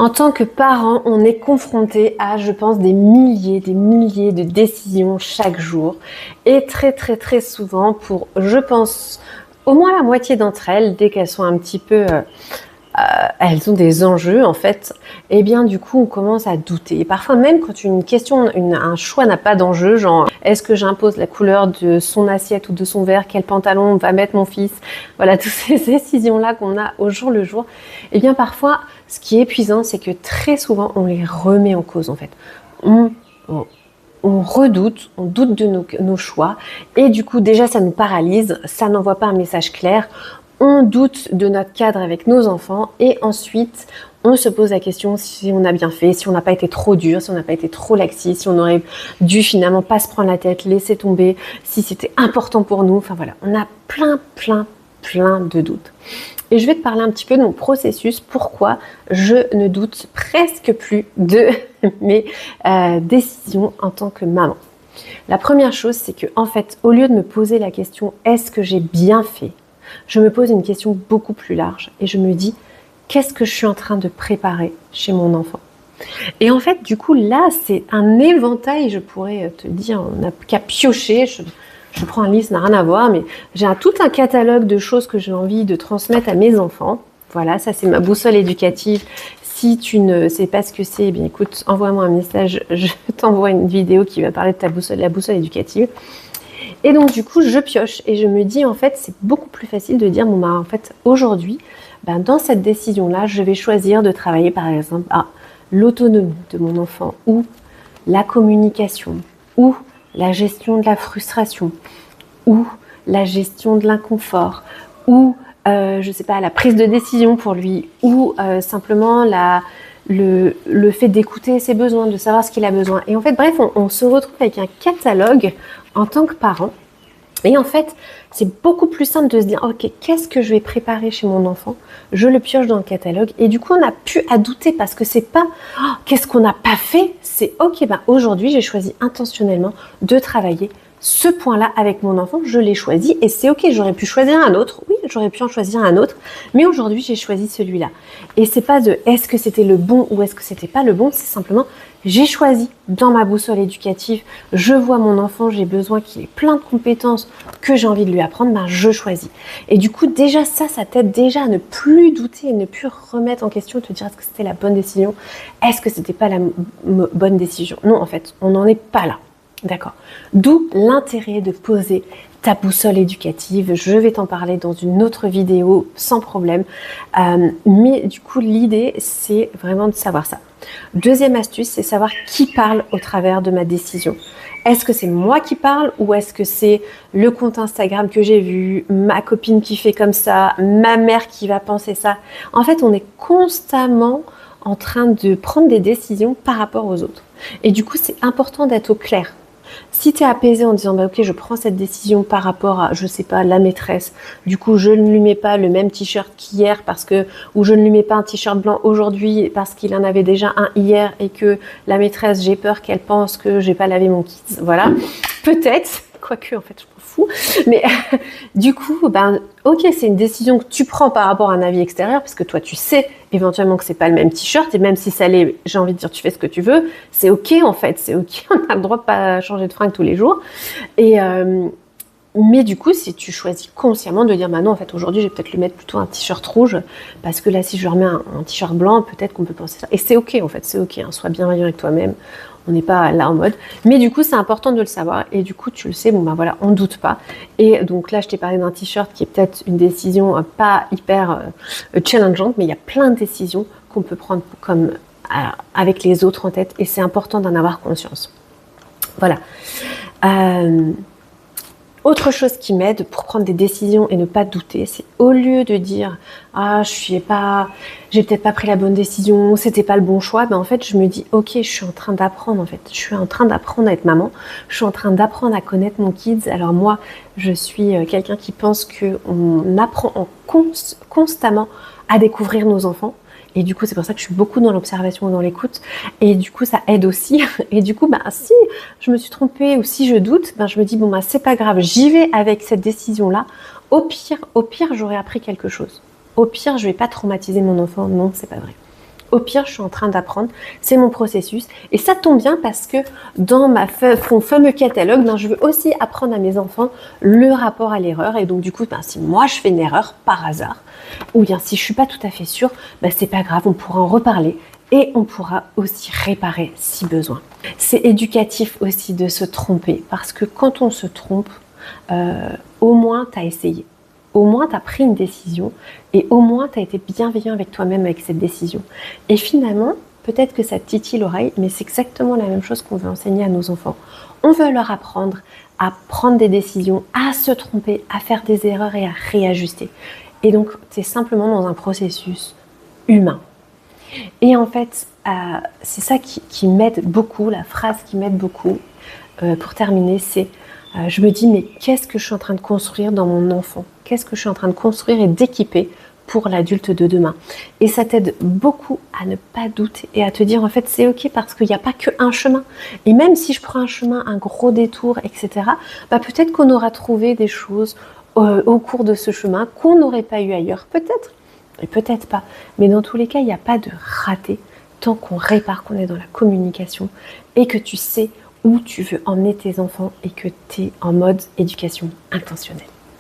En tant que parent, on est confronté à, je pense, des milliers de décisions chaque jour. Et très souvent, pour, je pense, au moins la moitié d'entre elles, dès qu'elles sont un petit peu, elles ont des enjeux en fait, et bien du coup on commence à douter. Et parfois même quand une question, un choix n'a pas d'enjeu, genre est-ce que j'impose la couleur de son assiette ou de son verre, quel pantalon va mettre mon fils, voilà, toutes ces décisions-là qu'on a au jour le jour, et bien parfois ce qui est épuisant c'est que très souvent on les remet en cause en fait. On, on- on redoute, on doute de nos choix et du coup déjà ça nous paralyse, ça n'envoie pas un message clair, on doute de notre cadre avec nos enfants et ensuite on se pose la question si on a bien fait, si on n'a pas été trop dur, si on n'a pas été trop laxiste, si on aurait dû finalement pas se prendre la tête, laisser tomber, si c'était important pour nous. Enfin voilà, on a plein de doutes. Et je vais te parler un petit peu de mon processus, pourquoi je ne doute presque plus de mes décisions en tant que maman. La première chose, c'est que en fait, au lieu de me poser la question est-ce que j'ai bien fait, je me pose une question beaucoup plus large et je me dis qu'est-ce que je suis en train de préparer chez mon enfant. Et en fait, du coup, là, c'est un éventail, je pourrais te dire, on n'a qu'à piocher. Je prends un livre, ça n'a rien à voir, mais j'ai tout un catalogue de choses que j'ai envie de transmettre à mes enfants. Voilà, ça c'est ma boussole éducative. Si tu ne sais pas ce que c'est, eh bien écoute, envoie-moi un message, je t'envoie une vidéo qui va parler de ta boussole, la boussole éducative. Et donc du coup, je pioche et je me dis en fait, c'est beaucoup plus facile de dire bon bah en fait aujourd'hui, dans cette décision-là, je vais choisir de travailler par exemple à l'autonomie de mon enfant ou la communication ou la gestion de la frustration ou la gestion de l'inconfort ou je sais pas, la prise de décision pour lui ou simplement le fait d'écouter ses besoins, de savoir ce qu'il a besoin. Et en fait, bref, on se retrouve avec un catalogue en tant que parent. Et en fait, c'est beaucoup plus simple de se dire, ok, qu'est-ce que je vais préparer chez mon enfant? Je le pioche dans le catalogue. Et du coup, on n'a plus à douter parce que c'est pas, oh, qu'est-ce qu'on n'a pas fait? C'est, ok, aujourd'hui, j'ai choisi intentionnellement de travailler ce point-là avec mon enfant. Je l'ai choisi et c'est ok, j'aurais pu choisir un autre. Oui, j'aurais pu en choisir un autre. Mais aujourd'hui, j'ai choisi celui-là. Et c'est pas de, est-ce que c'était le bon ou est-ce que c'était pas le bon? C'est simplement, j'ai choisi dans ma boussole éducative, je vois mon enfant, j'ai besoin qu'il ait plein de compétences que j'ai envie de lui apprendre, je choisis. Et du coup, déjà ça t'aide déjà à ne plus douter et ne plus remettre en question et te dire est-ce que c'était la bonne décision, est-ce que c'était pas la bonne décision. Non, en fait, on n'en est pas là. D'accord. D'où l'intérêt de poser ta boussole éducative. Je vais t'en parler dans une autre vidéo sans problème. Mais du coup, l'idée, c'est vraiment de savoir ça. Deuxième astuce, c'est savoir qui parle au travers de ma décision. Est-ce que c'est moi qui parle ou est-ce que c'est le compte Instagram que j'ai vu, ma copine qui fait comme ça, ma mère qui va penser ça? En fait, on est constamment en train de prendre des décisions par rapport aux autres. Et du coup, c'est important d'être au clair. Si tu es apaisé en disant ok, je prends cette décision par rapport à, je sais pas, la maîtresse, du coup je ne lui mets pas le même t-shirt qu'hier ou je ne lui mets pas un t-shirt blanc aujourd'hui parce qu'il en avait déjà un hier et que la maîtresse, j'ai peur qu'elle pense que j'ai pas lavé mon kit. Voilà, peut-être, quoique en fait je m'en fous, mais du coup, ok, c'est une décision que tu prends par rapport à un avis extérieur parce que toi tu sais éventuellement que c'est pas le même t-shirt et même si ça l'est, j'ai envie de dire tu fais ce que tu veux, c'est ok en fait, c'est ok, on a le droit de pas changer de fringue tous les jours mais du coup si tu choisis consciemment de dire non en fait aujourd'hui je vais peut-être lui mettre plutôt un t-shirt rouge parce que là si je lui remets un t-shirt blanc peut-être qu'on peut penser ça et c'est ok en fait, c'est ok, hein, sois bienveillant avec toi-même, on n'est pas là en mode, mais du coup c'est important de le savoir et du coup tu le sais, voilà, on doute pas. Et donc là je t'ai parlé d'un t-shirt qui est peut-être une décision pas hyper challengeante, mais il y a plein de décisions qu'on peut prendre comme avec les autres en tête et c'est important d'en avoir conscience. Voilà. Autre chose qui m'aide pour prendre des décisions et ne pas douter, c'est au lieu de dire j'ai peut-être pas pris la bonne décision, c'était pas le bon choix, en fait je me dis ok, je suis en train d'apprendre en fait, je suis en train d'apprendre à être maman, je suis en train d'apprendre à connaître mon kids. Alors moi, je suis quelqu'un qui pense que on apprend constamment à découvrir nos enfants. Et du coup, c'est pour ça que je suis beaucoup dans l'observation et dans l'écoute. Et du coup, ça aide aussi. Et du coup, si je me suis trompée ou si je doute, je me dis, c'est pas grave, j'y vais avec cette décision-là. Au pire, j'aurais appris quelque chose. Au pire, je vais pas traumatiser mon enfant. Non, c'est pas vrai. Au pire, je suis en train d'apprendre, c'est mon processus. Et ça tombe bien parce que dans mon fameux catalogue, je veux aussi apprendre à mes enfants le rapport à l'erreur. Et donc du coup, si moi je fais une erreur par hasard, ou bien si je suis pas tout à fait sûre, c'est pas grave, on pourra en reparler. Et on pourra aussi réparer si besoin. C'est éducatif aussi de se tromper parce que quand on se trompe, au moins tu as essayé. Au moins tu as pris une décision et au moins tu as été bienveillant avec toi-même avec cette décision. Et finalement, peut-être que ça titille l'oreille, mais c'est exactement la même chose qu'on veut enseigner à nos enfants. On veut leur apprendre à prendre des décisions, à se tromper, à faire des erreurs et à réajuster. Et donc, c'est simplement dans un processus humain. Et en fait, c'est ça qui m'aide beaucoup, la phrase qui m'aide beaucoup pour terminer, c'est je me dis mais qu'est-ce que je suis en train de construire dans mon enfant? Qu'est-ce que je suis en train de construire et d'équiper pour l'adulte de demain? Et ça t'aide beaucoup à ne pas douter et à te dire en fait c'est ok parce qu'il n'y a pas qu'un chemin. Et même si je prends un chemin, un gros détour, etc., peut-être qu'on aura trouvé des choses au cours de ce chemin qu'on n'aurait pas eu ailleurs. Peut-être. Et peut-être pas. Mais dans tous les cas, il n'y a pas de raté tant qu'on répare, qu'on est dans la communication et que tu sais où tu veux emmener tes enfants et que tu es en mode éducation intentionnelle.